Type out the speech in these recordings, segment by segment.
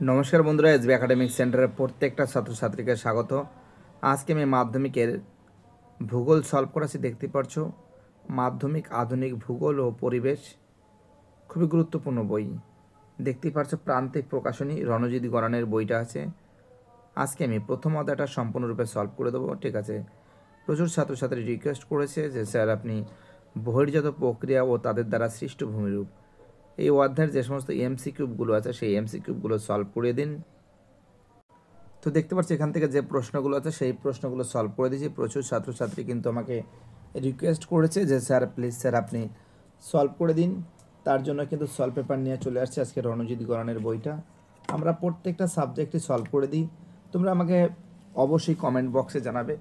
নমস্কার বন্ধুরা, SB academic সেন্টারের প্রত্যেকটা ছাত্রছাত্রীকে স্বাগত। আজকে আমি মাধ্যমিকের ভূগোল সলভ করাছি। দেখতে পাচ্ছ মাধ্যমিক আধুনিক ভূগোল ও পরিবেশ, খুবই গুরুত্বপূর্ণ বই। দেখতেই পাচ্ছ প্রান্তিক প্রকাশনী রণজিৎ গড়ানের বইটা আছে। আজকে আমি প্রথম অধ্যায়টা সম্পূর্ণরূপে সলভ করে দেবো। ঠিক আছে, প্রচুর ছাত্রছাত্রী রিকোয়েস্ট করেছে যে স্যার আপনি বহির্জাত প্রক্রিয়া ও তাদের দ্বারা সৃষ্ট ভূমিরূপ, এই অধ্যায়ের যে সমস্ত এমসিকিউবগুলো আছে সেই এমসিকিউবগুলো সলভ করে দিন। তো দেখতে পাচ্ছি এখান থেকে যে প্রশ্নগুলো আছে সেই প্রশ্নগুলো সলভ করে দিয়েছি। প্রচুর ছাত্রছাত্রী কিন্তু আমাকে রিকোয়েস্ট করেছে যে স্যার প্লিজ স্যার আপনি সলভ করে দিন। তার জন্য কিন্তু সলভ পেপার নিয়ে চলে আসছে আজকে রণজিৎ গড়ানের বইটা। আমরা প্রত্যেকটা সাবজেক্টই সলভ করে দিই। তোমরা আমাকে অবশ্যই কমেন্ট বক্সে জানাবে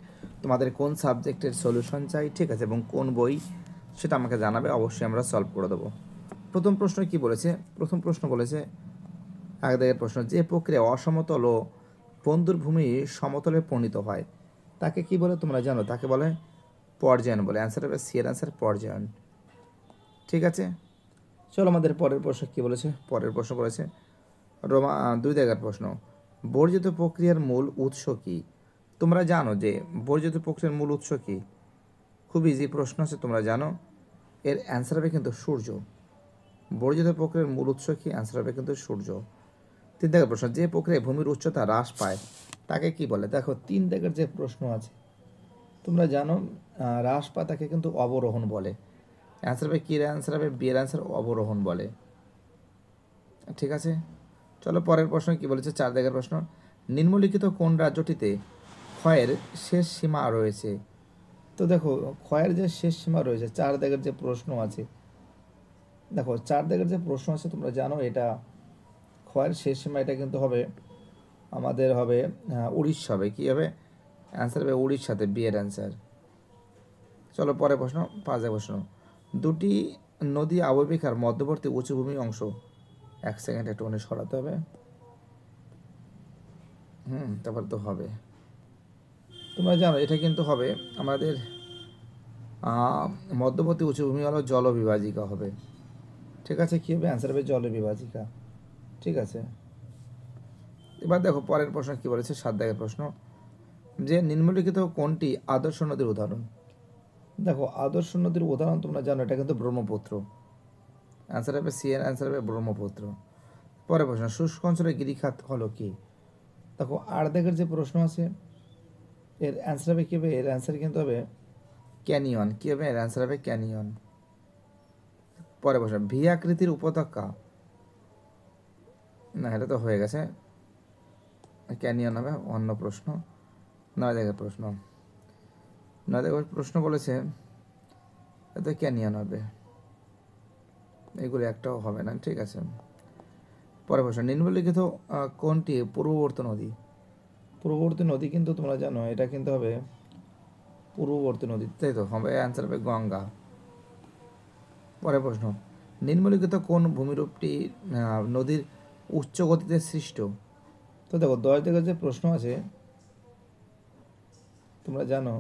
তোমাদের কোন সাবজেক্টের সলিউশন চাই, ঠিক আছে, এবং কোন বই সেটা আমাকে জানাবে। অবশ্যই আমরা সলভ করে দেবো। প্রথম প্রশ্ন কি বলেছে? প্রথম প্রশ্ন বলেছে এক দাগের প্রশ্ন, যে প্রক্রিয়া অসমতল ও বন্ধুর ভূমি সমতলে পরিণত হয় তাকে কি বলে তোমরা জানো? তাকে বলে পর্যায়ন বলে। অ্যান্সার হবে সি এর অ্যান্সার পর্যায়ন। ঠিক আছে, চলো আমাদের পরের প্রশ্ন কি বলেছে। পরের প্রশ্ন বলেছে রোমা 2 দাগের প্রশ্ন, বর্জিত প্রক্রিয়ার মূল উৎস কি? তোমরা জানো যে বর্জিত প্রক্রিয়ার মূল উৎস কি? খুব ইজি প্রশ্ন আছে, তোমরা জানো। এর অ্যান্সার হবে কিন্তু সূর্য। বর্জিত প্রক্রিয়ার মূল উৎস কি? অ্যান্সার হবে কিন্তু সূর্য। 3 দাগের প্রশ্ন, যে প্রক্রিয়ায় ভূমির উচ্চতা হ্রাস পায় তাকে কি বলে? দেখো 3 দাগের যে প্রশ্ন আছে তোমরা জানো হ্রাস পায় তাকে কিন্তু অবরোহণ বলে। অ্যান্সার হবে কি? অ্যান্সার হবে বি এর অ্যান্সার অবরোহণ বলে। ঠিক আছে, চলো পরের প্রশ্ন কি বলেছে। 4 দাগের প্রশ্ন, নিম্নলিখিত কোন রাজ্যটিতে ক্ষয়ের শেষ সীমা রয়েছে? তো দেখো ক্ষয়ের যে শেষ সীমা রয়েছে 4 দাগের যে প্রশ্ন আছে, দেখো 4 দাগের যে প্রশ্ন আছে তোমরা জানো এটা ক্ষয়ের শেষ সীমা এটা কিন্তু হবে আমাদের হবে উড়িষ্যা হবে। কী হবে? অ্যান্সার হবে উড়িষ্যাতে, বি এর অ্যান্সার। চলো পরের প্রশ্ন 5 দাগের প্রশ্ন, দুটি নদী অববাহিকার মধ্যবর্তী উঁচুভূমি অংশ, এক সেকেন্ড একটুখানি সরাতে হবে। তারপর তো হবে, তোমরা জানো এটা কিন্তু হবে আমাদের মধ্যবর্তী উঁচুভূমি হলো জলবিভাজিকা হবে। ঠিক আছে, কী হবে? অ্যান্সার হবে জলবিভাজিকা। ঠিক আছে, এবার দেখো পরের প্রশ্ন কী বলেছে। 7 দাগের প্রশ্ন, যে নিম্নলিখিত কোনটি আদর্শ নদীর উদাহরণ? দেখো আদর্শ নদীর উদাহরণ তোমরা জানো এটা কিন্তু ব্রহ্মপুত্র। অ্যান্সার হবে সি এর অ্যান্সার হবে ব্রহ্মপুত্র। পরের প্রশ্ন, শুষ্ক অঞ্চলের গিরিখাত হলো কি? দেখো 8 দাগের যে প্রশ্ন আছে এর অ্যান্সার হবে কী হবে? এর অ্যান্সার কিন্তু হবে ক্যানিয়ন। কী হবে? এর অ্যান্সার হবে ক্যানিয়ন। পরের প্রশ্ন, ভি আকৃতির উপত্যকা, না এটা তো হয়ে গেছে, ক্যানিয়ন হবে। অন্য প্রশ্ন 9 দাগের প্রশ্ন, 9 দাগের প্রশ্ন বলেছে এতে ক্যানিয়ন হবে, এগুলো একটাও হবে না। ঠিক আছে, পরের প্রশ্ন, নিম্নলিখিত কোনটি পূর্ববর্তী নদী? পূর্ববর্তী নদী কিন্তু তোমরা জানো এটা কিন্তু হবে পূর্ববর্তী নদী, তাই তো হবে। অ্যান্সার হবে গঙ্গা। পরের প্রশ্ন, নিম্নলিখিত কোন ভূমিরূপটি নদীর উচ্চ গতিতে সৃষ্ট? তো দেখো 10 দাগের যে প্রশ্ন আছে তোমরা জানো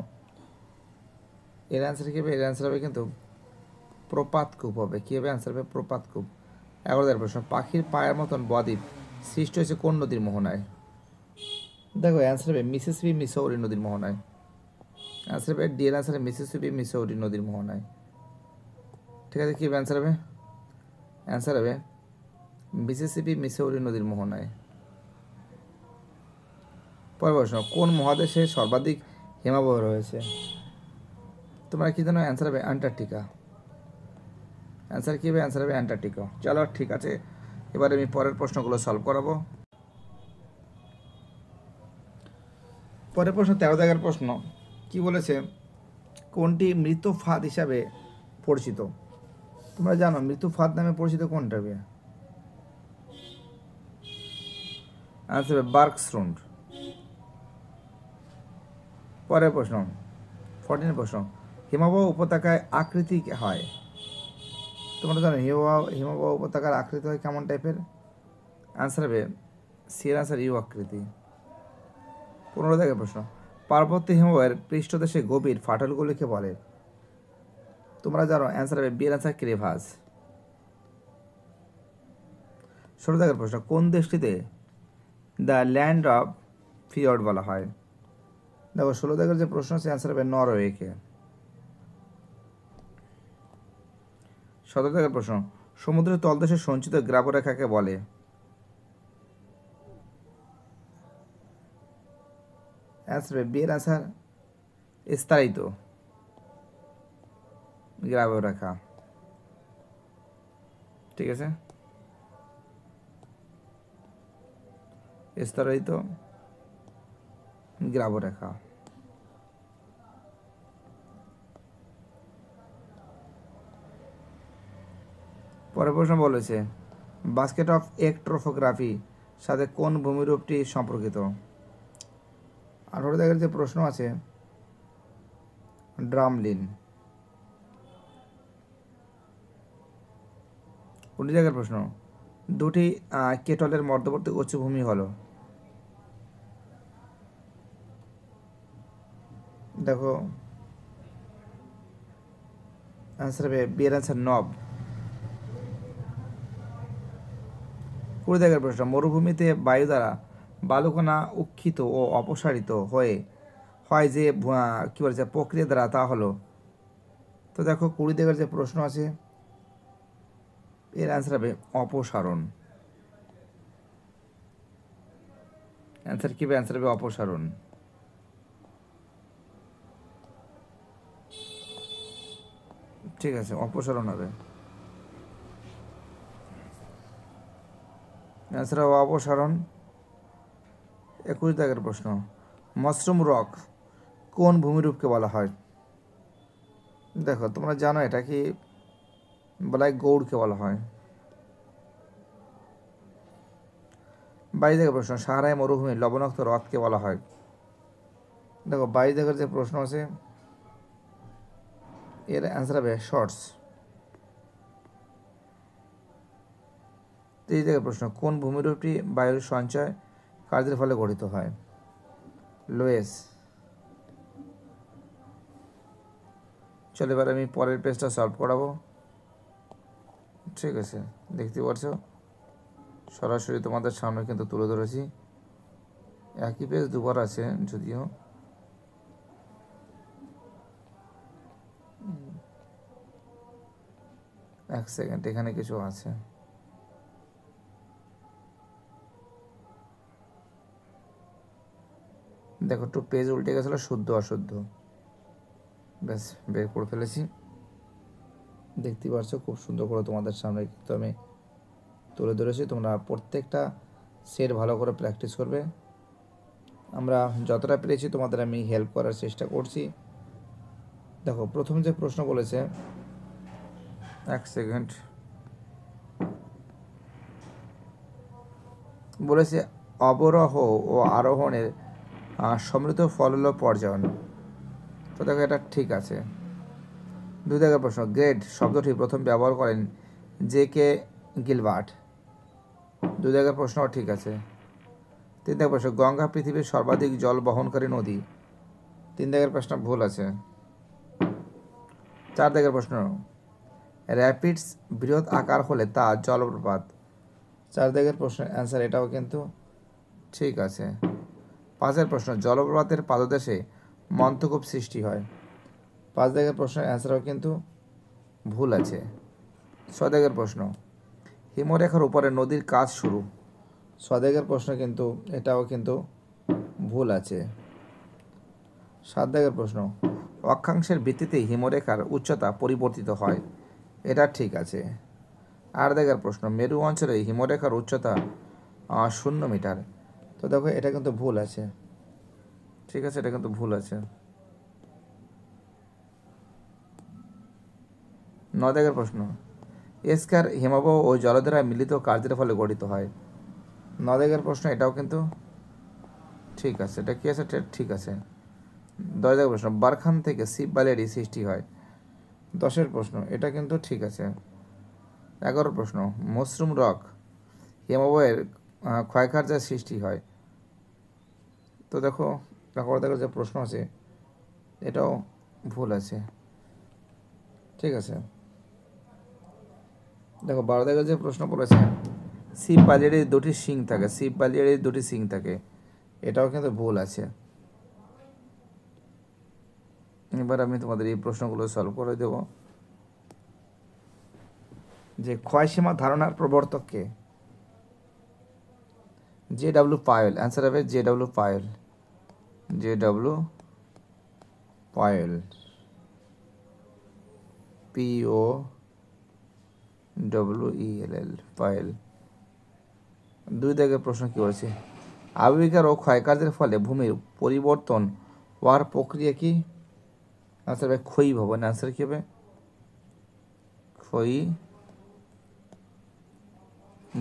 এর অ্যান্সার কী হবে? এর অ্যান্সার হবে কিন্তু প্রপাতকূপ হবে। কী হবে? অ্যান্সার হবে প্রপাতকূপ। 11 দাগের প্রশ্ন, পাখির পায়ের মতন বদ্বীপ সৃষ্টি হয়েছে কোন নদীর মোহনায়? দেখো অ্যান্সার হবে মিসিসিপি মিসৌরি নদীর মোহনায়। অ্যান্সার হবে ডি এর অ্যান্সার মিসিসিপি মিসৌরি নদীর মোহনায়। ঠিক আছে, কী অ্যান্সার হবে? অ্যান্সার হবে মিসিসিপি মিসৌরি নদীর মোহনায়। পরের প্রশ্ন, কোন মহাদেশে সর্বাধিক হিমাবহ রয়েছে? তোমরা কি জানো? অ্যান্সার হবে অ্যান্টার্কটিকা। অ্যান্সার কী হবে? অ্যান্সার হবে অ্যান্টার্কটিকা। চলো ঠিক আছে, এবারে আমি পরের প্রশ্নগুলো সলভ করাবো। পরের প্রশ্ন 13 দাগের প্রশ্ন কি বলেছে, কোনটি মৃত ফাঁদ হিসাবে পরিচিত? তোমরা জানো মৃত্যু ফাঁদ নামে পরিচিত কোনটা হবে? অ্যান্সার হবে বার্কস্ট্রুন্ড। পরের প্রশ্ন 14 প্রশ্ন, হিমবাহ উপত্যকায় আকৃতি হয়? তোমরা জানো হিমবাহ উপত্যকার আকৃতি হয় কেমন টাইপের? অ্যান্সার হবে সি এর অ্যান্সার ইউ আকৃতি। 15 দাগের প্রশ্ন, পার্বত্য হিমবাহের পৃষ্ঠদেশে গভীর ফাটলগুলিকে বলে? তোমরা জানো অ্যান্সার হবে বি এর অ্যান্সার ক্রেভাস। 16 দাগের প্রশ্ন, কোন দেশটিতে দ্য ল্যান্ড অফ ফিয়র্ড বলা হয়। দেখো 16 দাগের যে প্রশ্ন আছে অ্যান্সার হবে নরওয়েকে। 17 দাগের প্রশ্ন, সমুদ্রের তলদেশে সঞ্চিত গ্রাবরেখাকে বলে? অ্যান্সার হবে বিয়ের অ্যান্সার স্তরিত গ্রাবরেখা। ঠিক আছে, স্তরিত গ্রাবরেখা। পরের প্রশ্ন বলেছে বাস্কেট অফ একট্রোফোগ্রাফি সাথে কোন ভূমিরূপটি সম্পর্কিত? 18 দাগের যে প্রশ্ন আছে ড্রামলিন। 19 দাগের প্রশ্ন, দুটি কেটলের মধ্যবর্তী উচ্চভূমি হলো? দেখো অ্যান্সার হবে বিয়ের অ্যান্সার নব। 20 দাগের প্রশ্ন, মরুভূমিতে বায়ু দ্বারা বালুকণা উৎক্ষিপ্ত ও অপসারিত হয় যে কী বলেছে প্রক্রিয়া দ্বারা, তা হলো? তো দেখো 20 দাগের যে প্রশ্ন আছে এর অ্যান্সার হবে অপসারণ। অ্যান্সার কী হবে? অ্যান্সার হবে অপসারণ। ঠিক আছে, অপসারণ হবে। অ্যান্সার হবে অপসারণ। 21 দাগের প্রশ্ন, মাশরুম রক কোন ভূমিরূপকে বলা হয়? দেখো তোমরা জানো এটা কি বলা হয়? গৌড়কে বলা হয়। 22 দাগের প্রশ্ন, সাহারায় মরুভূমির লবণাক্ত হ্রদকে বলা হয়? দেখো 22 দাগের যে প্রশ্ন আছে এর অ্যান্সার হবে শর্টস। 23 দাগের প্রশ্ন, কোন ভূমিরূপটি বায়ুর সঞ্চয় কার্যের ফলে গঠিত হয়? লোয়েস। চলো এবার আমি পরের পেজটা সলভ করাবো। ঠিক আছে, দেখতে পাচ্ছ সরাসরি তোমাদের সামনে কিন্তু তুলে ধরেছি। একই পেজ দুবার আছে যদিও। এক সেকেন্ড, এখানে কিছু আছে। দেখো একটু পেজ উল্টে গেছিলো, শুদ্ধ অশুদ্ধ, ব্যাস বের করে ফেলেছি। দেখতে পাচ্ছ খুব সুন্দর করে তোমাদের সামনে কিন্তু আমি তুলে ধরেছি। তোমরা প্রত্যেকটা সেট ভালো করে প্র্যাকটিস করবে। আমরা যতটা পেরেছি তোমাদের আমি হেল্প করার চেষ্টা করছি। দেখো প্রথম যে প্রশ্ন বলেছে, এক সেকেন্ড, বলেছে অবরোহ ও আরোহণের সমৃদ্ধ ফল হলো পর্যায়ন। তো দেখো এটা ঠিক আছে। 2 দাগের প্রশ্ন, গ্রেড শব্দটি প্রথম ব্যবহার করেন জে.কে. গিলবার্ট। 2 দাগের প্রশ্ন ঠিক আছে। 3 দাগের প্রশ্ন, গঙ্গা পৃথিবীর সর্বাধিক জল বহনকারী নদী। 3 দাগের প্রশ্ন ভুল আছে। 4 দাগের প্রশ্ন, র্যাপিডস বৃহৎ আকার হলে তা জলপ্রপাত। 4 দাগের প্রশ্নের অ্যান্সার এটাও কিন্তু ঠিক আছে। 5 প্রশ্ন, জলপ্রপাতের পাদদেশে মন্থকূপ সৃষ্টি হয়। 5 দাগের প্রশ্নের অ্যান্সারও কিন্তু ভুল আছে। 6 দাগের প্রশ্ন, হিমরেখার উপরে নদীর কাজ শুরু। 6 দাগের প্রশ্ন কিন্তু এটাও কিন্তু ভুল আছে। 7 দাগের প্রশ্ন, অক্ষাংশের ভিত্তিতে হিমরেখার উচ্চতা পরিবর্তিত হয়। এটা ঠিক আছে। 8 দাগের প্রশ্ন, মেরু অঞ্চলে হিমরেখার উচ্চতা 0 মিটার। তো দেখো এটা কিন্তু ভুল আছে। ঠিক আছে, এটা কিন্তু ভুল আছে। 9 দাগের প্রশ্ন, এস্কার হিমবাহ ও জলধারা মিলিত কার্যের ফলে গঠিত হয়। 9 দাগের প্রশ্ন এটাও কিন্তু ঠিক আছে। এটা কি আছে? ঠিক আছে। 10 দাগের প্রশ্ন, বারখান থেকে শিব বালিয়ারি সৃষ্টি হয়। 10 প্রশ্ন এটা কিন্তু ঠিক আছে। 11 প্রশ্ন, মশরুম রক হিমবাহের ক্ষয়কার্যের সৃষ্টি হয়। তো দেখো 11 দাগের যে প্রশ্ন আছে এটাও ভুল আছে। ঠিক আছে। দেখো 12 দাগের যে প্রশ্ন পড়েছে, শিব বালিয়াড়ির দুটি শিং থাকে, শিব বালিয়াড়ির দুটি শিং থাকে, এটাও কিন্তু ভুল আছে। এবার আমি তোমাদের এই প্রশ্নগুলো সলভ করে দেব। যে ক্ষয়সীমা ধারণার প্রবর্তক কে? জে.ডব্লিউ পায়েল। অ্যান্সার হবে J.W. Payel. J.W. Payel, POWELL, Payel. 2 দাগের প্রশ্ন কি বলেছে? আবিষ্কার ও ক্ষয়কার্যের ফলে ভূমির পরিবর্তন হওয়ার প্রক্রিয়া কি? আনসার হবে ক্ষয়ী ভবন। আনসার কি হবে? ক্ষয়ী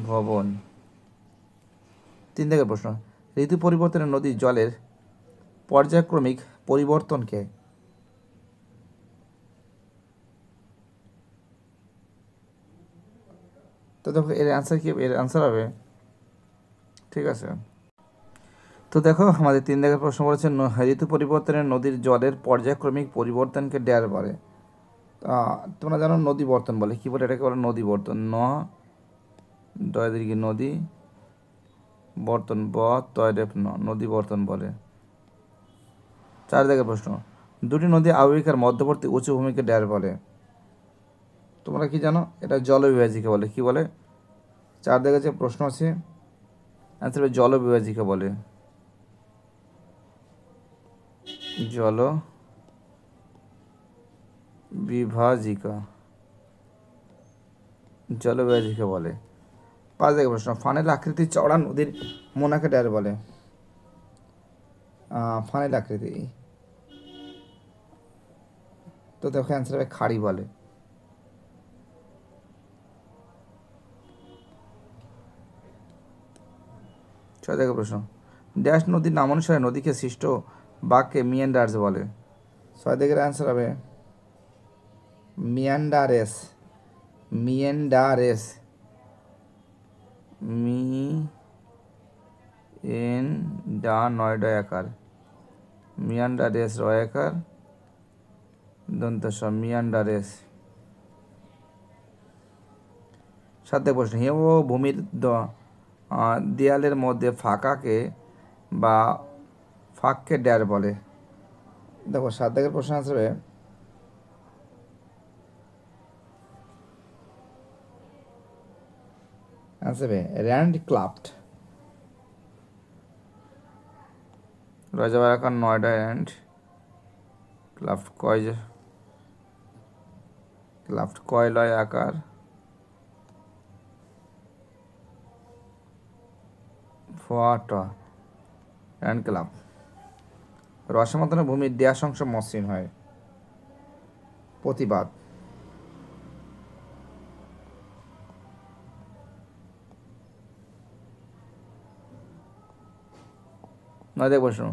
ভবন। 3 দাগের প্রশ্ন, ঋতু পরিবর্তনে নদীর জলের পর্যায়ক্রমিক পরিবর্তনকে? তো দেখো এর অ্যান্সার কি? এর অ্যান্সার হবে, ঠিক আছে, তো দেখো আমাদের 3 দাগের প্রশ্ন বলেছে ঋতু পরিবর্তনে নদীর জলের পর্যায়ক্রমিক পরিবর্তনকে ড্যার বলে। তোমরা জানো নদী বর্তন বলে, কি বলে এটাকে? বলে নদী বর্তন। দীর্ঘ নদী বর্তন, নদী বর্তন বলে। 4 দাগের প্রশ্ন, দুটি নদী আবহিকার মধ্যবর্তী উঁচু ভূমিকে ড্যার বলে। তোমরা কি জানো? এটা জলবিভাজিকা বলে। কি বলে? 4 দাগের যে প্রশ্ন আছে অ্যান্সার হবে জলবিভাজিকা বলে। জলবিভাজিকা বলে। 5 দাগের প্রশ্ন, ফানেল আকৃতির চওড়া নদীর মোনাকে ড্যার বলে। ফানেল আকৃতি, তো দেখো অ্যান্সার হবে খাড়ি বলে। 6 দাগের প্রশ্ন, ড্যাশ নদীর নামানুসারে নদীকে সৃষ্ট বাঁককে মিয়ান্ডার্স বলে। 6 দাগের অ্যান্সার হবে মিয়ান্ডারেস। মিয়ান্ডারেস, একার, মিয়ান্ডারেস রয়াকার দন্তস্ব, মিয়ান্ডারেস। 7 দাগের প্রশ্ন, ভূমির দেয়ালের মধ্যে ফাঁকাকে বা ফাঁককে ড্যার বলে। দেখো 7 দাগের প্রশ্ন আসবে র্যান্ড ক্লাফট। রাজাবার আকার নয়ডা অ্যান্ড ক্লাফট কয়লয় আকার ফোয়াটা অ্যান্ড ক্লাব। রসমাতনে ভূমির দেয়াস অংশ মসৃণ হয়। প্রতিবাদ। 9 দাগের প্রশ্ন,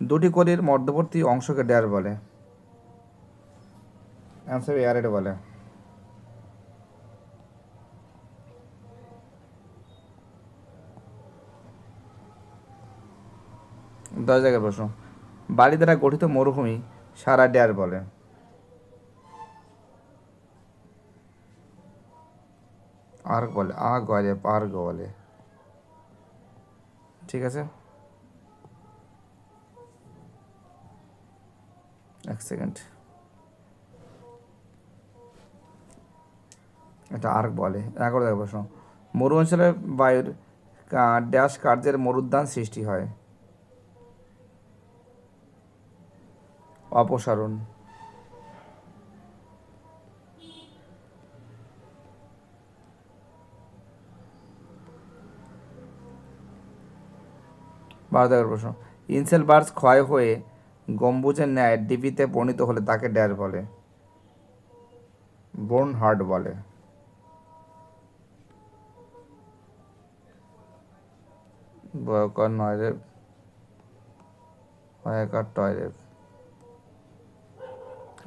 দুটি কলির মধ্যবর্তী অংশকে ড্যার বলে। অ্যান্সার এয়ারেড বলে। 10 দাগের প্রশ্ন, বালি দ্বারা গঠিত মরুভূমি সারা ড্যার বলে। আর্গ বলে। পার্গ বলে। ঠিক আছে, 1 সেকেন্ড, এটা আর্গ বলে। 11 দাগের প্রশ্ন, মরু অঞ্চলে বায়ুর ড্যাশ কার্যের মরুদ্যান সৃষ্টি হয়। অপসারণ। 12 দাগের প্রশ্ন, ইনসেলবার্স ক্ষয় হয়ে গম্বুজের ন্যায় ডিপিতে পরিণত হলে তাকে ড্যার বলে। বোর্নহার্ড বলে। বয়কর নয় রে, বয়কার টয় রে।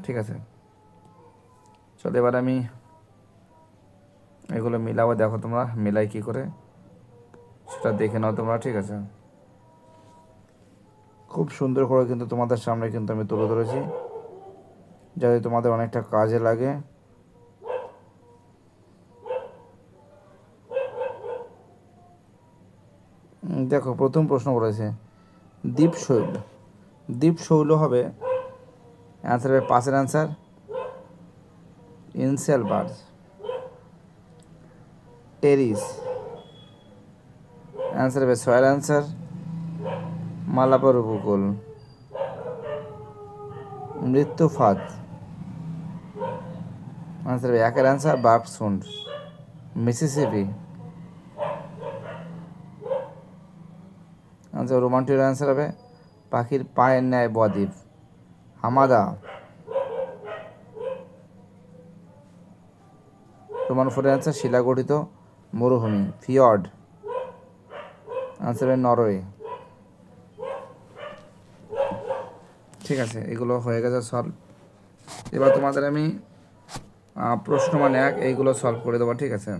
ঠিক আছে, চলো এবার আমি এগুলো মিলাবো। দেখো তোমরা মিলাই কি করে সেটা দেখে নাও তোমরা। ঠিক আছে, খুব সুন্দর করে কিন্তু তোমাদের সামনে কিন্তু আমি তুলে ধরেছি, যাতে তোমাদের অনেকটা কাজে লাগে। দেখো প্রথম প্রশ্ন বলেছে দ্বীপশৈল। দ্বীপশৈল হবে অ্যান্সার হবে 5-এর অ্যান্সার ইনসেলবার্গ। টেরিস অ্যান্সার হবে 6-এর অ্যান্সার মালাবার উপকূল। মৃত্যুফাত আনসার হবে 1-এর অ্যান্সার বার্কসুন্ড। মিসিসিপি আনসার রোমান্টির অ্যান্সার হবে পাখির পায়ের ন্যায় বদ্বীপ। হামাদা রোমান 4-এর অ্যান্সার শিলাগঠিত মরুভূমি। ফিয়র্ড আনসার হবে নরওয়ে। ঠিক আছে, এগুলো হয়ে গেছে সলভ। এবার তোমাদের আমি প্রশ্ন মানে 1 এইগুলো সলভ করে দেবো। ঠিক আছে,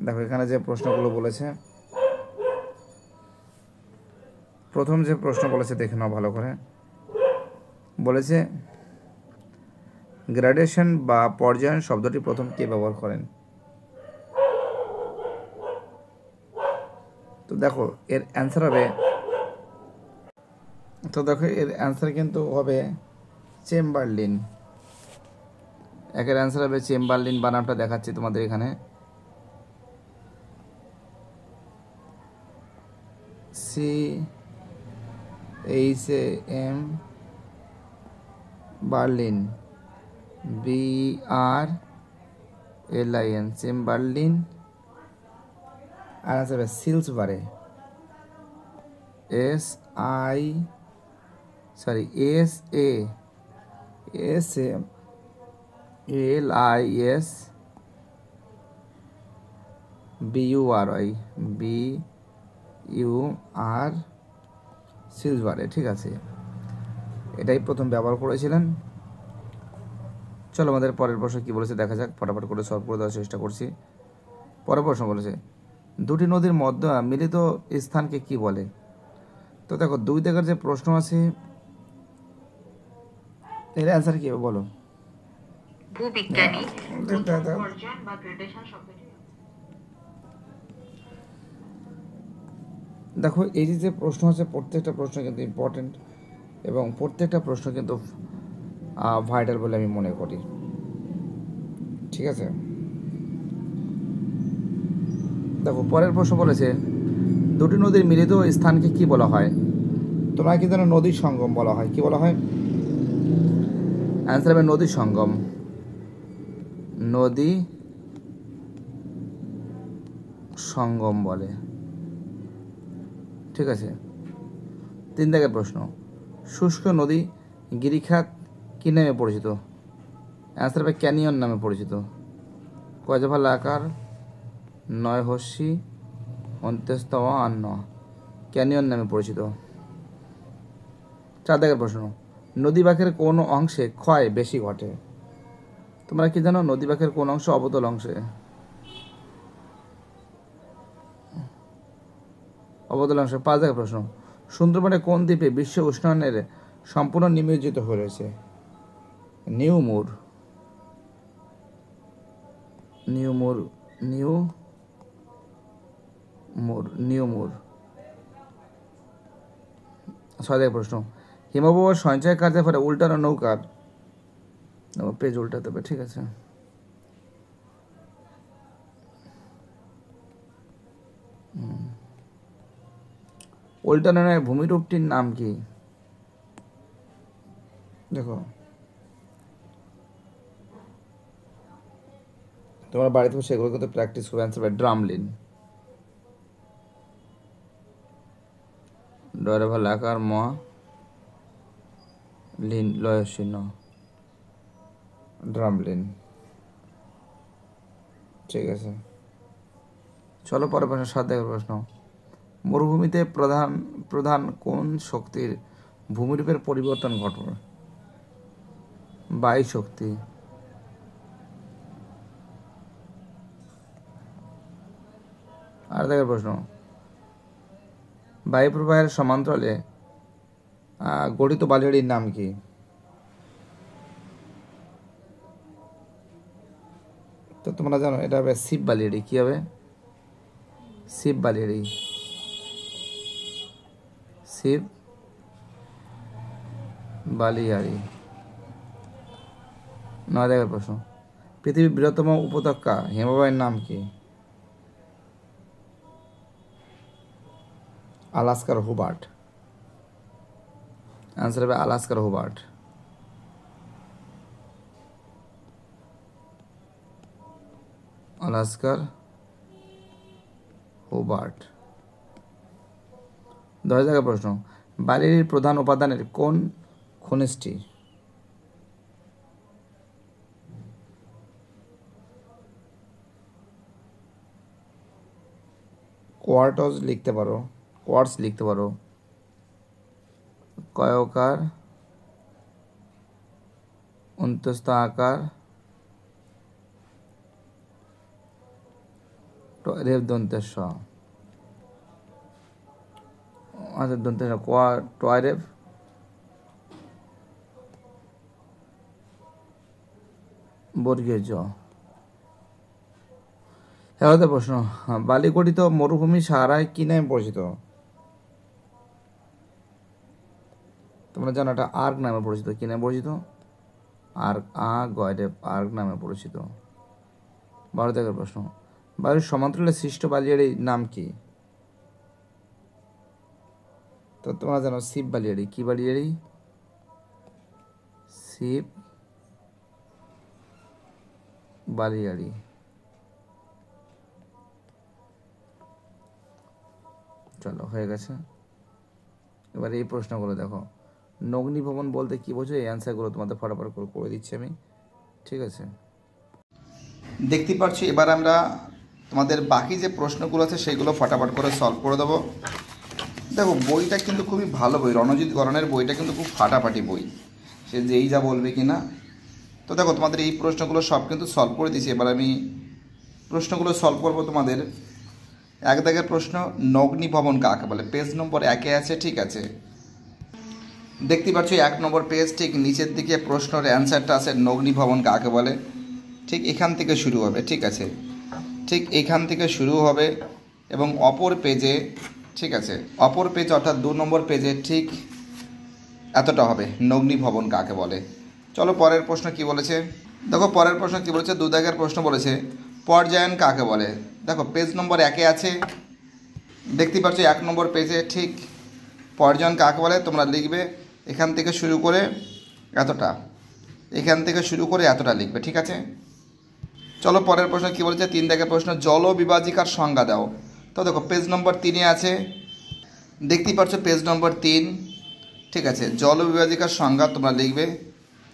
দেখো এখানে যে প্রশ্নগুলো বলেছে, প্রথম যে প্রশ্ন বলেছে দেখে নাও ভালো করে। বলেছে গ্র্যাডুয়েশন বা পর্যায়ন শব্দটি প্রথম কে ব্যবহার করেন? তো দেখো এর অ্যান্সার হবে, এর অ্যান্সার কিন্তু হবে চেম্বারলিন। 1-এর অ্যান্সার হবে চেম্বারলিন। বানামটা দেখাচ্ছি তোমাদের এখানে, CHAM বার্লিন, BRLIN চেম্বারলিন। আর আছে সিলসবারে, SALISBUR সিলসবারে। ঠিক আছে, এটাই প্রথম ব্যবহার করেছিলেন। চলো আমাদের পরের প্রশ্ন কি বলেছে দেখা যাক, ফটাফট করে সলভ করে দেওয়ার চেষ্টা করছি। পরের প্রশ্ন বলেছে দুটি নদীর মধ্যে মিলিত স্থানকে কি বলে? তো দেখো 2 দাগের যে প্রশ্ন আছে এর অ্যান্সার কি হবে বলো? ভূবিজ্ঞানী পর্যায় বা গ্রেডেশন শব্দটি। দেখো এই যে প্রশ্ন আছে প্রত্যেকটা প্রশ্ন কিন্তু ইম্পর্টেন্ট এবং প্রত্যেকটা প্রশ্ন কিন্তু ভাইটাল বলে আমি মনে করি। ঠিক আছে, দেখো পরের প্রশ্ন বলেছে দুটি নদীর মিলিত স্থানকে কি বলা হয়? তোমরা কি জানো নদীর সঙ্গম বলা হয়। কি বলা হয়? অ্যান্সার হবে নদী সঙ্গম। নদী সঙ্গম বলে। ঠিক আছে, 3 দাগের প্রশ্ন শুষ্ক নদী গিরিখাত কি নামে পরিচিত? অ্যান্সার হবে ক্যানিয়ন নামে পরিচিত। কয়জফাল আকার 9 হস্যি অন্ত্যস্তম আন্ন ক্যানিয়ন নামে পরিচিত। 4 দাগের প্রশ্ন নদী বাঁকের কোন অংশে ক্ষয় বেশি ঘটে? তোমরা কি জানো নদী বাঁকের কোন অংশ অবতল অংশে? অবতল অংশে। 5 দাগের প্রশ্ন সুন্দরবনের কোন দ্বীপে বিশ্ব উষ্ণায়নের সম্পূর্ণ নিমজ্জিত হয়ে রয়েছে? নিউমুর। নিউমুর। 6 দাগের প্রশ্ন হিমবাহ সঞ্চয় কার্যের ফলে উল্টানো নৌকার, পেজ উল্টাতে হবে। ঠিক আছে, উল্টানোর ভূমিরূপটির নাম কি? দেখো তোমার বাড়িতে বসে এগুলো কিন্তু প্র্যাকটিস করবে। অ্যান্সার হবে ড্রামলিন। ডরেভাল আকার ম লিন লয়সিন ড্রামলিন। ঠিক আছে, চলো পরের প্রশ্ন। 7 দাগের প্রশ্ন মরুভূমিতে প্রধান কোন শক্তির ভূমিরূপের পরিবর্তন ঘটবে? বায়ু শক্তি। 8 দাগের প্রশ্ন বায়ু প্রবাহের সমান্তরালে গঠিত বালিয়াড়ির নাম কি? তো তোমরা জানো এটা হবে শিব বালিয়াড়ি। কি হবে? শিব বালিয়াড়ি। শিব বালিয়াড়ি। 9 দাগের প্রশ্ন, পৃথিবীর বৃহত্তম উপত্যকা হিমবাহের নাম কি? আলাস্কার হুবার্ট। আনসার হবে আলাস্কার হুবার্ট। আলাস্কার হুবার্ট। 10 দাগের প্রশ্ন, বালির প্রধান উপাদানের কোন খনিজটি? কোয়ার্টজ লিখতে পারো, কোয়ার্টস লিখতে পারো, কয়কার, অন্তস্থ আকার, রেফ দন্তেশ। আচ্ছা দন্তেশ টয়রেফ বর্গীয় জ। এগারোতে প্রশ্ন, বালি গঠিত মরুভূমি সাহারায় কি নামে পরিচিত? তোমরা জানো এটা আর্ক নামে পরিচিত। কি নামে পরিচিত? আর্ক, গয়রেফ, আর্ক নামে পরিচিত। 12 দাগের প্রশ্ন, বায়ুর সমান্তরালে সৃষ্ট বালিয়াড়ির নাম কি? তো তোমরা জানো শিব বালিয়াড়ি। কি বালিয়াড়ি? শিব বালিয়াড়ি। চলো হয়ে গেছে। এবার এই প্রশ্নগুলো দেখো, নগ্নি ভবন বলতে কি বোঝো? এই অ্যান্সারগুলো তোমাদের ফটাফট করে দিচ্ছি আমি, ঠিক আছে? দেখতে পাচ্ছি। এবার আমরা তোমাদের বাকি যে প্রশ্নগুলো আছে সেগুলো ফটাফট করে সলভ করে দেবো। দেখো বইটা কিন্তু খুবই ভালো বই, রণজিৎ গরনের বইটা কিন্তু খুব ফাটাফাটি বই, সে যেই যা বলবে কি না। তো দেখো তোমাদের এই প্রশ্নগুলো সব কিন্তু সলভ করে দিয়েছি। এবার আমি প্রশ্নগুলো সলভ করবো তোমাদের। 1 দাগের প্রশ্ন, নগ্নি ভবন কাকে বলে? পেজ নম্বর 1-এ আছে, ঠিক আছে? দেখতে পাচ্ছ 1 নম্বর পেজ, ঠিক নিচের দিকে প্রশ্নের অ্যান্সারটা আছে, নগ্নি ভবন কাকে বলে। ঠিক এখান থেকে শুরু হবে, ঠিক আছে? ঠিক এখান থেকে শুরু হবে এবং অপর পেজে, ঠিক আছে, অপর পেজ অর্থাৎ 2 নম্বর পেজে ঠিক এতটা হবে, নগ্নি ভবন কাকে বলে। চলো পরের প্রশ্ন কি বলেছে দেখো। পরের প্রশ্ন কি বলেছে? 2 দাগের প্রশ্ন বলেছে, পর্যায়ন কাকে বলে? দেখো পেজ নম্বর 1-এ আছে, দেখতে পাচ্ছ 1 নম্বর পেজে, ঠিক পর্যায়ন কাকে বলে তোমরা লিখবে এখান থেকে শুরু করে এতটা, এখান থেকে শুরু করে এতটা লিখবে, ঠিক আছে? চলো পরের প্রশ্ন কি বলেছে? 3 দাগের প্রশ্ন, জল বিভাজিকার সংজ্ঞা দাও। তো দেখো পেজ নম্বর 3-এ আছে, দেখতেই পাচ্ছ পেজ নম্বর 3, ঠিক আছে? জল বিভাজিকার সংজ্ঞা তোমরা লিখবে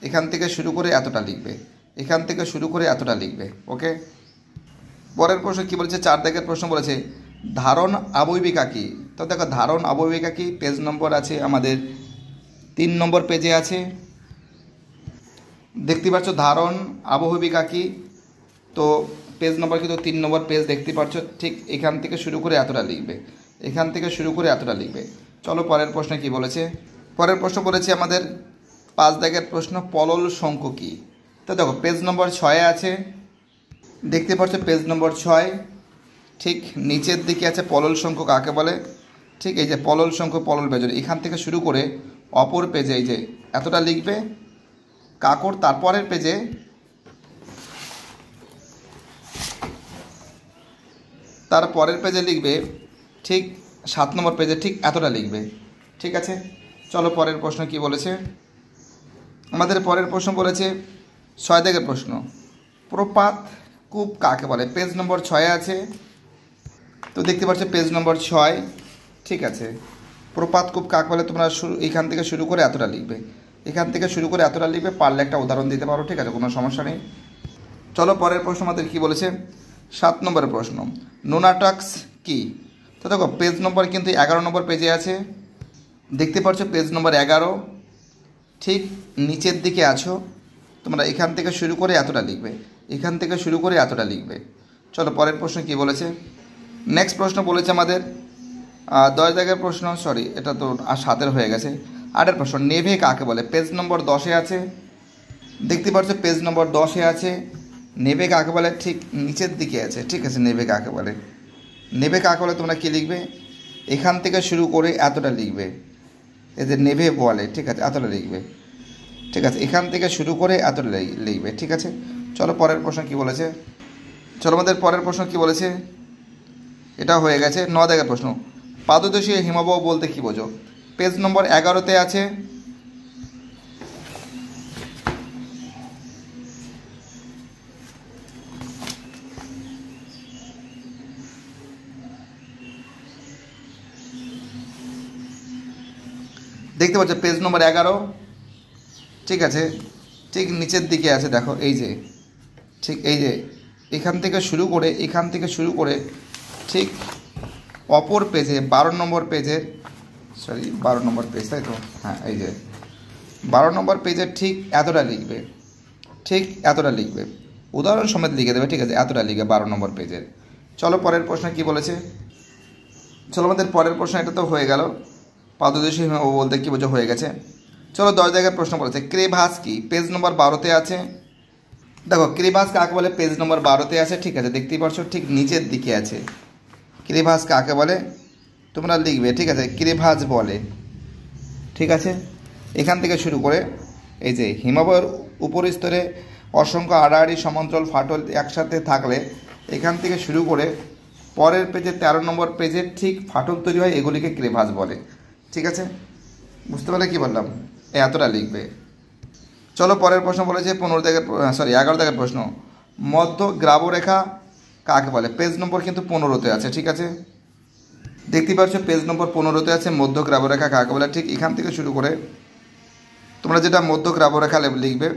এখান থেকে শুরু করে এতটা লিখবে, এখান থেকে শুরু করে এতটা লিখবে, ওকে? পরের প্রশ্ন কি বলেছে? 4 দাগের প্রশ্ন বলেছে, ধারণ আবয়বিকা কি? তো দেখো ধারণ আবয়বিকা কি, পেজ নম্বর আছে আমাদের 3 নম্বর পেজে আছে, দেখতে পাচ্ছ ধারণ আবহবিকা কি। তো পেজ নম্বর কিন্তু 3 নম্বর পেজ দেখতে পাচ্ছ, ঠিক এখান থেকে শুরু করে এতটা লিখবে, এখান থেকে শুরু করে এতটা লিখবে। চলো পরের প্রশ্ন কি বলেছে? পরের প্রশ্ন বলেছে আমাদের 5 দাগের প্রশ্ন, পলল শঙ্কু কি? তো দেখো পেজ নম্বর 6-এ আছে, দেখতে পাচ্ছ পেজ নম্বর 6, ঠিক নিচের দিকে আছে পলল শঙ্কু কাকে বলে। ঠিক এই যে পলল শঙ্কু, পলল বেজনী, এখান থেকে শুরু করে অপর পেজে এই যে এতটা লিখবে, কাকর তারপরের পেজে তার পরের পেজে লিখবে ঠিক 7 নম্বর পেজে ঠিক এতটা লিখবে, ঠিক আছে? চলো পরের প্রশ্ন কি বলেছে? আমাদের পরের প্রশ্ন বলেছে 6 দাগের প্রশ্ন, প্রপাত কূপ কাকে বলে? পেজ নম্বর 6-এ আছে, তো দেখতে পাচ্ছ পেজ নম্বর 6, ঠিক আছে? প্রপাত কূপ কাকে বলে তোমরা এখান থেকে শুরু করে এতটা লিখবে, এখান থেকে শুরু করে এতটা লিখবে, পারলে একটা উদাহরণ দিতে পারো, ঠিক আছে? কোনো সমস্যা নেই। চলো পরের প্রশ্ন আমাদের কী বলেছে? 7 নম্বরের প্রশ্ন, নোনাটাক্স কি? তো দেখো পেজ নম্বর কিন্তু 11 নম্বর পেজে আছে, দেখতে পাচ্ছ পেজ নম্বর 11, ঠিক নিচের দিকে আছো তোমরা, এখান থেকে শুরু করে এতটা লিখবে, এখান থেকে শুরু করে এতটা লিখবে। চলো পরের প্রশ্ন কি বলেছে? নেক্সট প্রশ্ন বলেছে আমাদের 10 দাগের প্রশ্ন, সরি এটা তো 7-এর হয়ে গেছে। 8-এর প্রশ্ন, নেভে কাকে বলে? পেজ নম্বর 10-এ আছে, দেখতে পাচ্ছ পেজ নম্বর 10-এ আছে, নেভে কাকে বলে ঠিক নিচের দিকে আছে, ঠিক আছে? নেভে কাকে বলে? নেভে কাকে বলে তোমরা কী লিখবে? এখান থেকে শুরু করে এতটা লিখবে, এই যে নেভে বলে, ঠিক আছে, এতটা লিখবে। ঠিক আছে, এখান থেকে শুরু করে এতটা লিখবে। ঠিক আছে, চলো পরের প্রশ্ন কি বলেছে। চলো আমাদের পরের প্রশ্ন কি বলেছে, এটা হয়ে গেছে। 9 দাগের প্রশ্ন, পাদদেশীয় হিমবাহ বলতে কি বোঝো? পেজ নম্বর 11-তে আছে। দেখতে পাচ্ছ পেজ নম্বর 11, ঠিক আছে, ঠিক নিচের দিকে আছে, দেখো এই যে, ঠিক এই যে এখান থেকে শুরু করে ঠিক অপর পেজে 12 নম্বর পেজের, সরি 12 নম্বর পেজ, তাই তো, হ্যাঁ এই যে 12 নম্বর পেজের ঠিক এতটা লিখবে, ঠিক এতটা লিখবে, উদাহরণ সমেত লিখে দেবে। ঠিক আছে, এতটা লিখবে 12 নম্বর পেজের। চলো পরের প্রশ্ন কি বলেছে। চলো আমাদের পরের প্রশ্ন, এটা তো হয়ে গেল, পাদদেশীয় হিমবাহ বলতে কি বোঝো হয়ে গেছে। চলো 10 জায়গায় প্রশ্ন বলেছে, ক্রেভাস কি? পেজ নম্বর 12-তে আছে। দেখো ক্রেভাস কাকে বলে, পেজ নম্বর 12-তে আছে। ঠিক আছে, দেখতেই পাচ্ছ ঠিক নিচের দিকে আছে। ক্রেভাস কাকে বলে তোমরা লিখবে। ঠিক আছে, ক্রেভাস বলে। ঠিক আছে, এখান থেকে শুরু করে এই যে হিমবাহের উপরস্তরে অসংখ্য আড়াআড়ি সমান্তরাল ফাটল একসাথে থাকলে এখান থেকে শুরু করে পরের পেজে 13 নম্বর পেজে ঠিক ফাটল তৈরি হয়, এগুলিকে ক্রেভাস বলে। ঠিক আছে, বুঝতে পারলে কি বললাম, এতটা লিখবে। চলো পরের প্রশ্ন বলেছে 11 দাগের প্রশ্ন, মধ্য গ্রাবরেখা কাকে বলে? পেজ নম্বর কিন্তু 15-তে আছে। ঠিক আছে, দেখতে পাচ্ছ পেজ নম্বর 15-তে আছে, মধ্য গ্রাবরেখা কাকে বলে। ঠিক এখান থেকে শুরু করে তোমরা যেটা মধ্য গ্রাবরেখা লিখবে,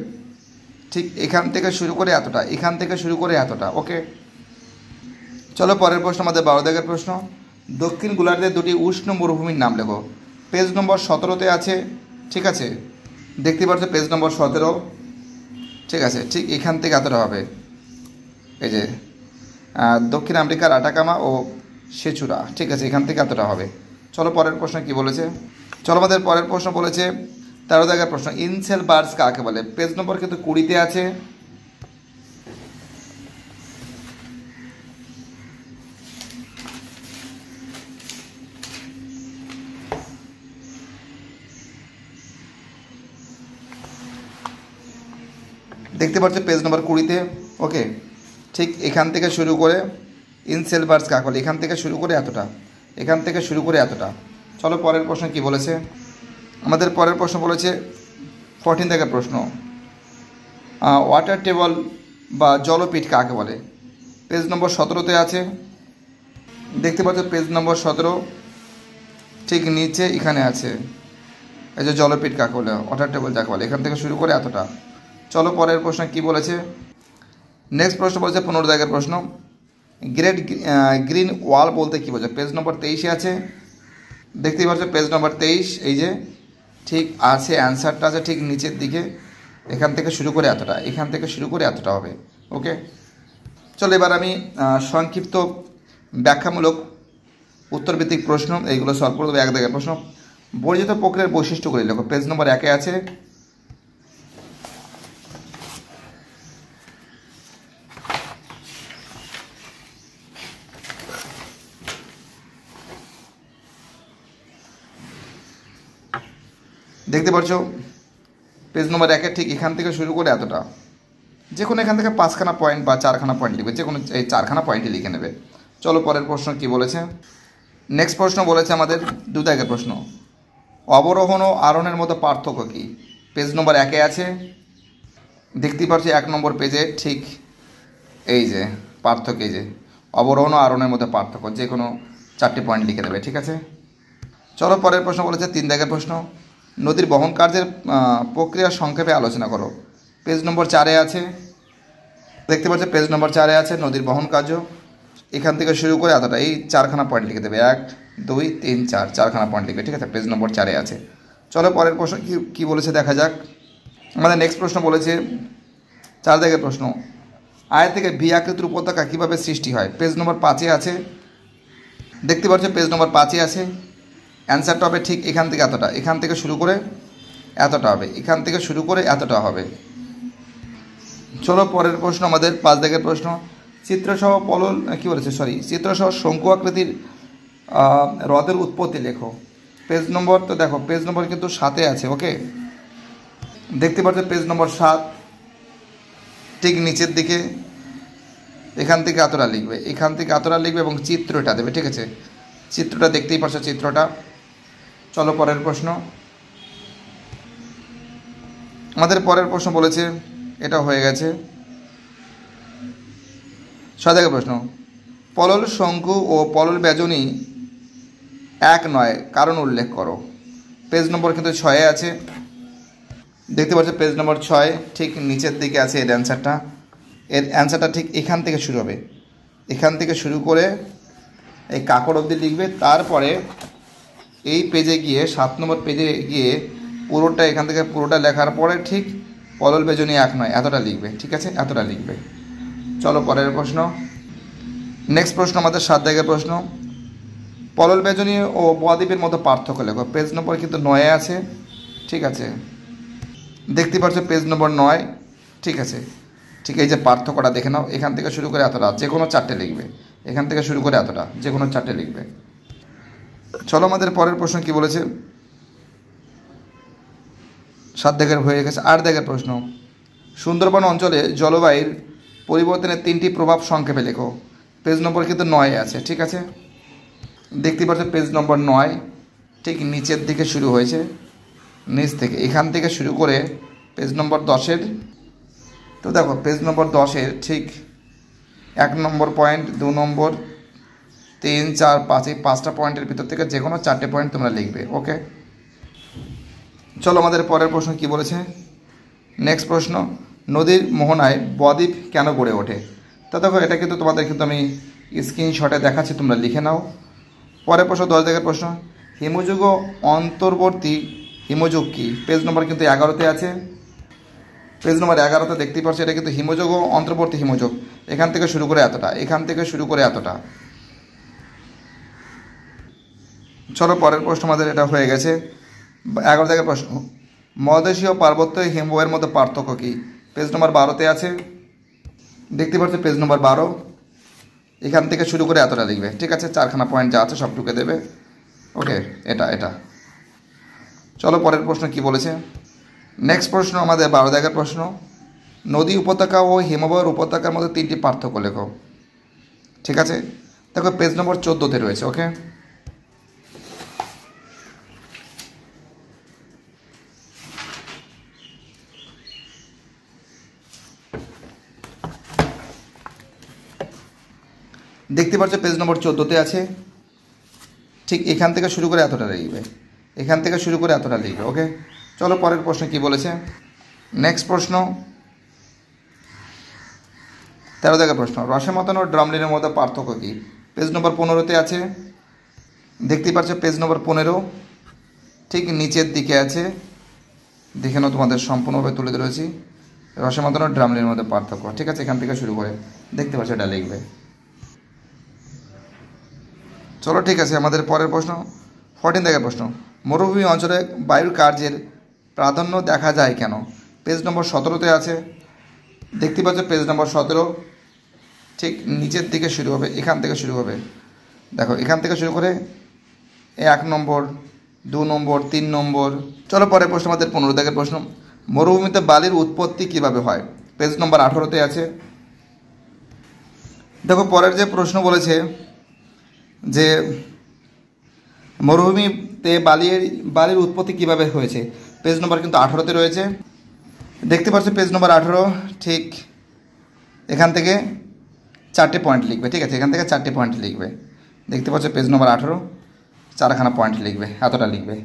ঠিক এখান থেকে শুরু করে এতটা, এখান থেকে শুরু করে এতটা। ওকে, চলো পরের প্রশ্ন আমাদের 12 দাগের প্রশ্ন, দক্ষিণ গোলার্ধের দুটি উষ্ণ মরুভূমির নাম লেখো। পেজ নম্বর 17-তে আছে। ঠিক আছে, দেখতে পাচ্ছ পেজ নম্বর 17। ঠিক আছে, ঠিক এখান থেকে এতটা হবে, এই যে দক্ষিণ আমেরিকার আটাকামা ও সেচুরা। ঠিক আছে, এখান থেকে এতটা হবে। চলো পরের প্রশ্ন কি বলেছে। চলো আমাদের পরের প্রশ্ন বলেছে 13 দাগের প্রশ্ন, ইনসেলবার্স কাকে বলে? পেজ নম্বর কিন্তু 20-তে আছে। দেখতে পাচ্ছ পেজ নম্বর 20-তে। ওকে, ঠিক এখান থেকে শুরু করে ইনসেলবার্স কাকে বলে, এখান থেকে শুরু করে এতটা, এখান থেকে শুরু করে এতটা। চলো পরের প্রশ্ন কি বলেছে। আমাদের পরের প্রশ্ন বলেছে 14 দাগের প্রশ্ন, ওয়াটার টেবল বা জলপীঠ কাকে বলে? পেজ নম্বর 17-তে আছে। দেখতে পাচ্ছ পেজ নম্বর 17, ঠিক নিচে এখানে আছে, এই যে জলপীঠ কাকে বলে, ওয়াটার টেবল যাকে বলে, এখান থেকে শুরু করে এতটা। চলো পরের প্রশ্ন কি বলেছে। নেক্সট প্রশ্ন বলেছে 15 দাগের প্রশ্ন, গ্রেট গ্রিন ওয়াল বলতে কী বোঝায়? পেজ নম্বর 23-এ আছে। দেখতেই পাচ্ছ পেজ নম্বর 23, এই যে ঠিক আছে, অ্যান্সারটা আছে ঠিক নিচের দিকে, এখান থেকে শুরু করে এতটা, এখান থেকে শুরু করে এতটা হবে। ওকে, চলো এবার আমি সংক্ষিপ্ত ব্যাখ্যামূলক উত্তরভিত্তিক প্রশ্ন এইগুলো সলভ করে দেবো। 1 দাগের প্রশ্ন, বর্জিত প্রক্রিয়ার বৈশিষ্ট্যগুলি লেখো। পেজ নম্বর 1-এ আছে। দেখতে পাচ্ছ পেজ নম্বর 1-এ ঠিক এখান থেকে শুরু করে এতটা, যে কোনো এখান থেকে 5খানা পয়েন্ট বা 4খানা পয়েন্ট লিখবে, যে কোনো এই 4খানা পয়েন্টই লিখে নেবে। চলো পরের প্রশ্ন কি বলেছে। নেক্সট প্রশ্ন বলেছে আমাদের 2 দাগের প্রশ্ন, অবরোহণ ও আরোহণের মধ্যে পার্থক্য কী? পেজ নম্বর 1-এ আছে। দেখতেই পাচ্ছি 1 নম্বর পেজে ঠিক এই যে পার্থক্য, এই যে অবরোহণ ও আরোহণের মধ্যে পার্থক্য, যে কোনো 4টি পয়েন্ট লিখে দেবে। ঠিক আছে, চলো পরের প্রশ্ন বলেছে 3 দাগের প্রশ্ন, নদীর বহন কার্যের প্রক্রিয়া সংক্ষেপে আলোচনা করো। পেজ নম্বর 4-এ আছে। দেখতে পাচ্ছ পেজ নম্বর 4-এ আছে, নদীর বহন কার্য, এখান থেকে শুরু করে এতটা, এই 4খানা পয়েন্ট লিখে দেবে, 1 2 3 4, 4খানা পয়েন্ট লিখবে। ঠিক আছে, পেজ নম্বর 4-এ আছে। চলো পরের প্রশ্ন কি বলেছে দেখা যাক। আমাদের নেক্সট প্রশ্ন বলেছে 4 দাগের প্রশ্ন, আয় থেকে ভি আকৃতির উপত্যকা কীভাবে সৃষ্টি হয়? পেজ নম্বর 5-এ আছে। দেখতে পাচ্ছ পেজ নম্বর 5-এ আছে, অ্যান্সারটা হবে ঠিক এখান থেকে এতটা, এখান থেকে শুরু করে এতটা হবে, এখান থেকে শুরু করে এতটা হবে। চলো পরের প্রশ্ন আমাদের 5 দাগের প্রশ্ন, চিত্রসহ চিত্রসহ শঙ্কু আকৃতির হ্রদের উৎপত্তি লেখো। পেজ নম্বর তো দেখো পেজ নম্বর কিন্তু 7-এ আছে। ওকে, দেখতে পাচ্ছ পেজ নম্বর 7, ঠিক নিচের দিকে এখান থেকে এতটা লিখবে, এখান থেকে এতটা লিখবে এবং চিত্রটা দেবে। ঠিক আছে, চিত্রটা দেখতেই পাচ্ছ চিত্রটা। চলো পরের প্রশ্ন। আমাদের পরের প্রশ্ন বলেছে, এটা হয়ে গেছে। 6 প্রশ্ন, পলল শঙ্কু ও পলল ব্যজনী এক নয়, কারণ উল্লেখ করো। পেজ নম্বর কিন্তু 6-এ আছে, দেখতে পাচ্ছ পেজ নম্বর 6 ঠিক নিচের দিকে আছে এর অ্যান্সারটা। এর অ্যান্সারটা ঠিক এখান থেকে শুরু হবে, এখান থেকে শুরু করে এই কাকড় অবধি লিখবে। তারপরে এই পেজে গিয়ে 7 নম্বর পেজে গিয়ে পুরোটা এখান থেকে পুরোটা লেখার পরে ঠিক পলল ব্যজনী এক নয় এতটা লিখবে। ঠিক আছে, এতটা লিখবে। চলো পরের প্রশ্ন। নেক্সট প্রশ্ন আমাদের 7 প্রশ্ন, পলল ব্যজনী ও বদ্বীপের মধ্যে পার্থক্য লেখো। পেজ নম্বর কিন্তু 9-এ আছে। ঠিক আছে, দেখতে পাচ্ছ পেজ নম্বর 9। ঠিক আছে, ঠিক এই যে পার্থক্যটা দেখে নাও, এখান থেকে শুরু করে এতটা, যে কোনো 4টে লিখবে। এখান থেকে শুরু করে এতটা, যে কোনো 4টে লিখবে। চলো আমাদের পরের প্রশ্ন কি বলেছে। 7 হয়ে গেছে। 8 প্রশ্ন, সুন্দরবন অঞ্চলে জলবায়ুর পরিবর্তনের 3টি প্রভাব সংক্ষেপে লেখো। পেজ নম্বর কিন্তু 9-এ আছে। ঠিক আছে, দেখতে পাচ্ছ পেজ নম্বর 9 ঠিক নিচের দিকে শুরু হয়েছে, নিচ থেকে এখান থেকে শুরু করে পেজ নম্বর 10-এর, তো দেখো পেজ নম্বর 10-এর ঠিক 1 নম্বর পয়েন্ট, 2 নম্বর, 3, 4, 5 এই 5টা পয়েন্টের ভিতর থেকে যে কোনো 4টে পয়েন্ট তোমরা লিখবে। ওকে, চলো আমাদের পরের প্রশ্ন কি বলেছে। নেক্সট প্রশ্ন, নদীর মোহনায় বদ্বীপ কেন গড়ে ওঠে। তো দেখো এটা কিন্তু তোমাদের কিন্তু আমি স্ক্রিনশটে দেখাচ্ছি, তোমরা লিখে নাও। পরের প্রশ্ন 10 প্রশ্ন, হিমযুগ অন্তর্বর্তী হিমযুগ কি। পেজ নম্বর কিন্তু 11-তে আছে। পেজ নম্বর 11-তে দেখতেই পাচ্ছ, এটা কিন্তু হিমযুগ ও অন্তর্বর্তী হিমযুগ। এখান থেকে শুরু করে এতটা, এখান থেকে শুরু করে এতটা। চলো পরের প্রশ্ন আমাদের এটা হয়ে গেছে। 11 প্রশ্ন, মহাদেশীয় পার্বত্য হিমবাহের মধ্যে পার্থক্য কী। পেজ নম্বর 12-তে আছে, দেখতে পাচ্ছ পেজ নম্বর 12। এখান থেকে শুরু করে এতটা লিখবে। ঠিক আছে, 4খানা পয়েন্ট যা আছে সব ঢুকে দেবে। ওকে, এটা। চলো পরের প্রশ্ন কি বলেছে। নেক্সট প্রশ্ন আমাদের 12 প্রশ্ন, নদী উপত্যকা ও হিমবাহের উপত্যকার মধ্যে 3টি পার্থক্য লেখো। ঠিক আছে, দেখো পেজ নম্বর 14-তে রয়েছে। ওকে, দেখতে পাচ্ছ পেজ নম্বর 14-তে আছে। ঠিক এখান থেকে শুরু করে এতটা লিখবে, এখান থেকে শুরু করে এতটা লিখবে। ওকে, চলো পরের প্রশ্ন কি বলেছে। নেক্সট প্রশ্ন 13 প্রশ্ন, রসে মাতানো ড্রামলিনের মধ্যে পার্থক্য কী। পেজ নম্বর 15-তে আছে, দেখতে পাচ্ছ পেজ নম্বর 15 ঠিক নিচের দিকে আছে। দেখে নাও, তোমাদের সম্পূর্ণভাবে তুলে ধরেছি। রসে মাতানো ড্রামলিনের মধ্যে পার্থক্য। ঠিক আছে, এখান থেকে শুরু করে দেখতে পাচ্ছ এটা লিখবে। চলো ঠিক আছে, আমাদের পরের প্রশ্ন 14 প্রশ্ন, মরুভূমি অঞ্চলে বায়ুর কার্যের প্রাধান্য দেখা যায় কেন। পেজ নম্বর 17-তে আছে, দেখতে পাচ্ছ পেজ নম্বর 17 ঠিক নিচের দিকে শুরু হবে, এখান থেকে শুরু হবে। দেখো এখান থেকে শুরু করে 1 নম্বর, 2 নম্বর, 3 নম্বর। চলো পরের প্রশ্ন আমাদের 15 প্রশ্ন, মরুভূমিতে বালির উৎপত্তি কিভাবে হয়। পেজ নম্বর 18-তে আছে। দেখো পরের যে প্রশ্ন বলেছে যে মরুভূমিতে বালির উৎপত্তি কিভাবে হয়েছে। পেজ নম্বর কিন্তু 18-তে রয়েছে, দেখতে পাচ্ছ পেজ নম্বর 18 ঠিক এখান থেকে 4টে পয়েন্ট লিখবে। ঠিক আছে, এখান থেকে 4টে পয়েন্ট লিখবে। দেখতে পাচ্ছ পেজ নম্বর 18, 4খানা পয়েন্ট লিখবে, এতটা লিখবে।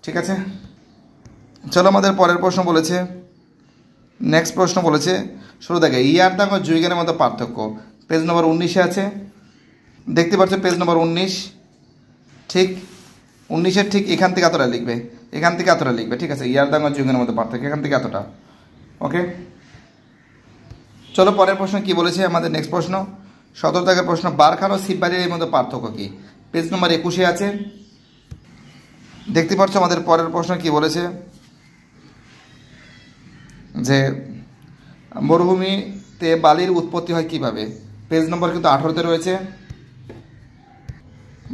ঠিক আছে, চলো আমাদের পরের প্রশ্ন বলেছে। নেক্সট প্রশ্ন বলেছে, শুরু থেকে ইয়ারদাং ও জুইগেনের মধ্যে পার্থক্য। পেজ নম্বর 19-এ আছে, দেখতে পাচ্ছ পেজ নম্বর 19 ঠিক 19-এর ঠিক এখান থেকে এতটা লিখবে, এখান থেকে এতটা লিখবে। ঠিক আছে, ইয়ারদাং ও জুইগেনের মধ্যে পার্থক্য, এখান থেকে এতটা। ওকে, চলো পরের প্রশ্ন কি বলেছে আমাদের। নেক্সট প্রশ্ন 17 প্রশ্ন, বারখান ও শিববাড়ির মধ্যে পার্থক্য কী। পেজ নম্বর 21-এ আছে, দেখতে পাচ্ছ আমাদের পরের প্রশ্ন কি বলেছে যে মরুভূমিতে বালির উৎপত্তি হয় কিভাবে। পেজ নম্বর কিন্তু 18-তে রয়েছে,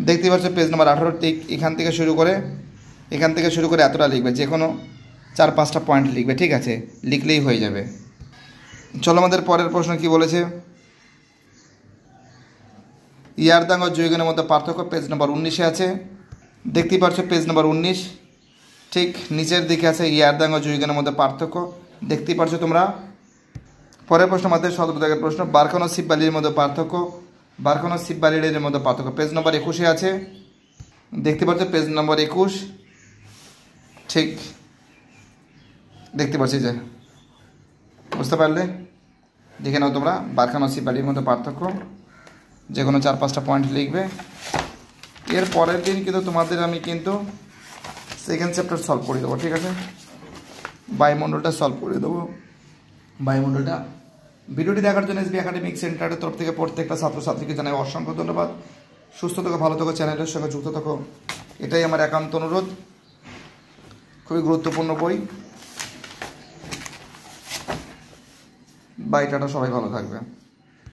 দেখতে পাচ্ছ পেজ নাম্বার 18 ঠিক এখান থেকে শুরু করে এতটা লিখবে, যে কোনো 4-5টা পয়েন্ট লিখবে, ঠিক আছে, লিখলেই হয়ে যাবে। চলো আমাদের পরের প্রশ্ন কি বলেছে। ইয়ারদাং ও জুইগেনের মধ্যে পার্থক্য পেজ নাম্বার 19-এ আছে। দেখতেই পাচ্ছ পেজ নাম্বার 19 ঠিক নিচের দিকে আছে ইয়ারদাং ও জুইগেনের মধ্যে পার্থক্য, দেখতেই পাচ্ছ তোমরা। পরের প্রশ্ন আমাদের 17 দাগের প্রশ্ন, বারখান ও শিববালির মধ্যে পার্থক্য, বারখান ও শিববালির মধ্যে পার্থক্য পেজ নাম্বার 21-এ আছে। দেখতে পাচ্ছ পেজ নাম্বার 21 ঠিক দেখতে পাচ্ছি, যে বুঝতে পারলে দেখে নাও তোমরা। বারখান ও শিববালির মধ্যে পার্থক্য, যে কোনো 4-5টা পয়েন্ট লিখবে। এর পরের দিন কিন্তু তোমাদের আমি কিন্তু সেকেন্ড চ্যাপ্টার সলভ করে দেবো, ঠিক আছে, বায়ুমণ্ডলটা সলভ করে দেবো। বায়ুমণ্ডলটা ভিডিওটি দেখার জন্য এসবি একাডেমিক সেন্টারের তরফ থেকে প্রত্যেকটা ছাত্রছাত্রীকে জানাই অসংখ্য ধন্যবাদ। সুস্থ থাকো, ভালো থাকো, চ্যানেলের সঙ্গে যুক্ত থাকো, এটাই আমার একান্ত অনুরোধ। খুবই গুরুত্বপূর্ণ বই। বাই, টাটা, সবাই ভালো থাকবে।